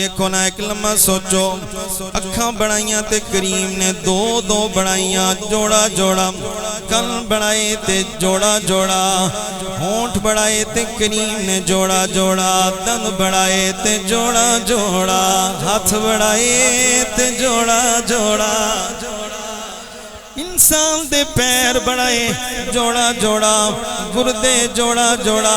دیکھو نا ایک لمحہ سوچو اکھاں بڑھائیاں تے کریم نے دو دو بڑھائیاں جوڑا جوڑا کن بڑھائے تے جوڑا جوڑا ہونٹ بڑھائے تے کریم نے جوڑا جوڑا دند بڑھائے تے جوڑا جوڑا ہاتھ بڑھائے تے جوڑا جوڑا انسان دے پیر بڑھائے جوڑا جوڑا گردے جوڑا جوڑا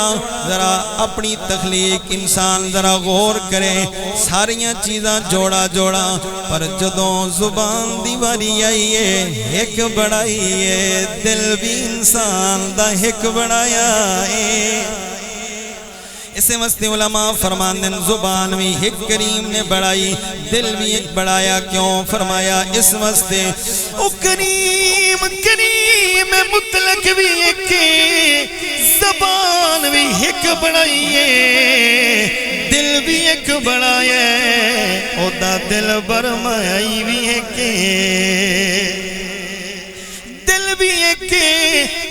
ذرا اپنی تخلیق انسان ذرا غور کرے ساریاں چیزاں جوڑا جوڑا پر جدوں زبان دی واری آئیے ایک بڑھائیے دل بھی انسان دا ایک بڑھایا ہے اسے مستی علماء فرماندن زبان بھی ایک کریم نے بڑھائی دل بھی ایک بڑھایا کیوں فرمایا اس مستے او کریم کریم مطلق بھی ایک زبان بھی ایک بڑھائیے دل بھی ایک بڑھائیے او دا دل برمائی بھی ایک دل بھی ایک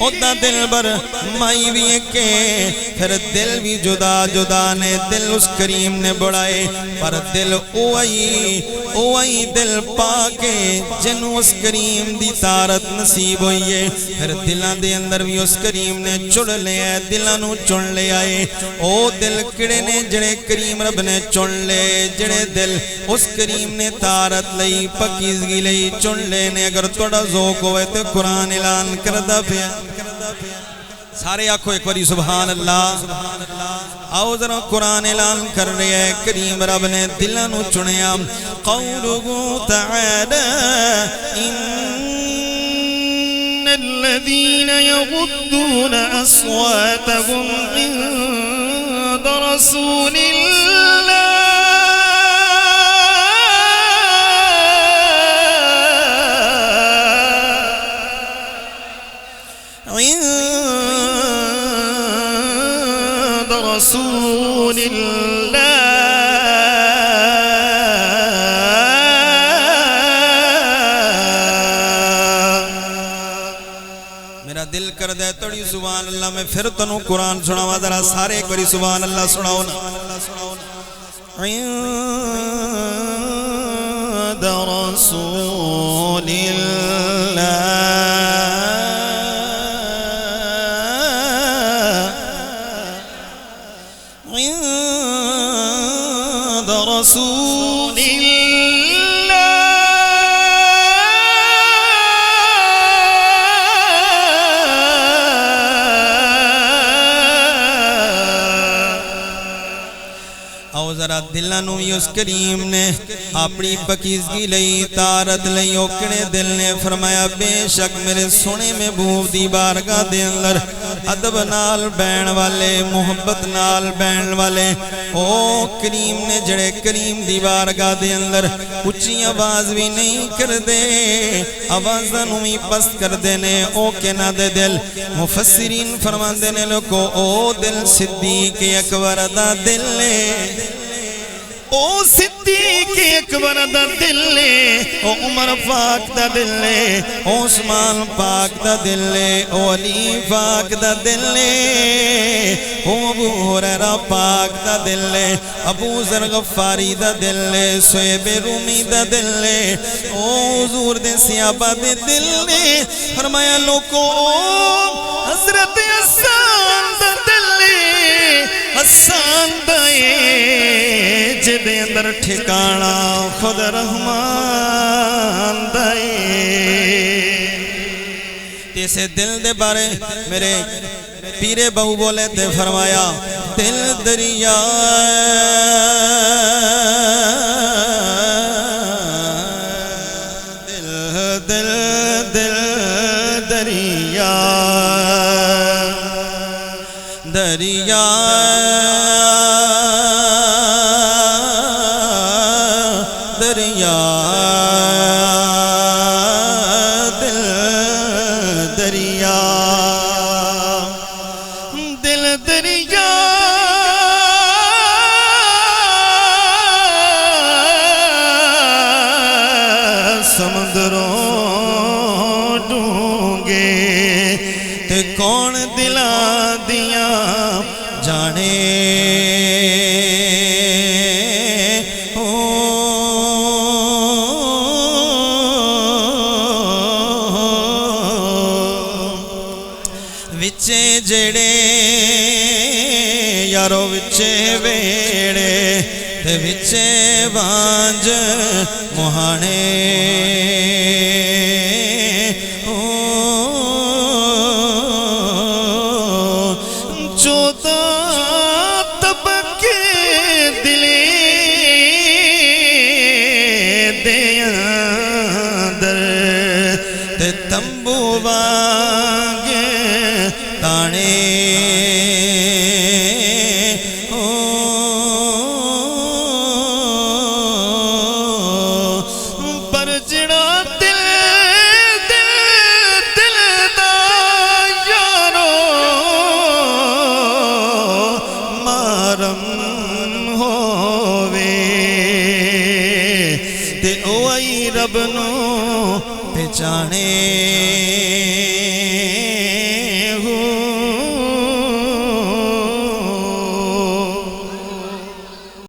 اودا دل بر مائی بھی ایک پھر دل بھی جدا جدا نے دل اس کریم نے بڑھائے پر دل اوئی دل پاکے جنو اس کریم دی تارت نصیب ہوئیے پھر دلان دے اندر بھی اس کریم نے چڑ لے آئے دلانو چڑ لے آئے او دل کڑے نے جڑے کریم رب نے چڑ لے جڑے دل اس کریم نے تارت لئی پکیزگی لئی چڑ لے نے اگر توڑا ذوق ہوئے تو قرآن اعلان کردہ پیا سارے آنکھو ایک باری سبحان اللہ آؤ ذرا قرآن اعلان کر رہے ہیں کریم رب نے دلانو چنیا قولہ تعالی ان الذین یغضون اصواتهم عند رسول اللہ رسول اللہ میرا دل کر دے توڑی سبحان اللہ میں پھر تنو قرآن سناوا ذرا سارے ایک باری سبحان اللہ سناؤ نا عند رسول اللہ رسول اللہ او ذرا دلانو اس کریم نے اپنی پکیزگی لئی تارت لئی اوکڑے دل نے فرمایا بے شک میرے سونے میں بھوب دی بارگاہ دے اندر ادب نال بین والے محبت نال بین والے او کریم نے جڑے کریم دی بارگاہ دے اندر اچھی آواز بھی نہیں کر دے آوازانوں بھی پست کر دینے او کنا دے دل مفسرین فرمان دینے لکو او دل صدیق اکبر دا دل لے او صدیق اکبر دا دل لے او عمر پاک دا دل لے او عثمان پاک دا دل لے او علی پاک دا دل لے او ابو ہریرہ پاک دا دل لے ابو ذر غفاری دا دل لے صہیب رومی دا دل لے او حضور دے صحابہ دے دل لے فرمایا لوکو حضرت حسان دا دل لے حسان دائے جدے اندر ٹھکانا خود رحمان دائے تیسے دل دے بارے میرے پیرے بہو بولے تے فرمایا دل دریا دل دل دل دریا دریا دریا دل دریا دل دریا سمندروں ڈونگے تے کون دلا دیا جانے جڑے یارو وچے ویڑے تے وچے وانج مہانے چودہ طبقے دلے دے اندر تے تمبو وانگ تانے پر جڑا دل دا یارو مارم ہووے تے او آئی رب نو پہچانے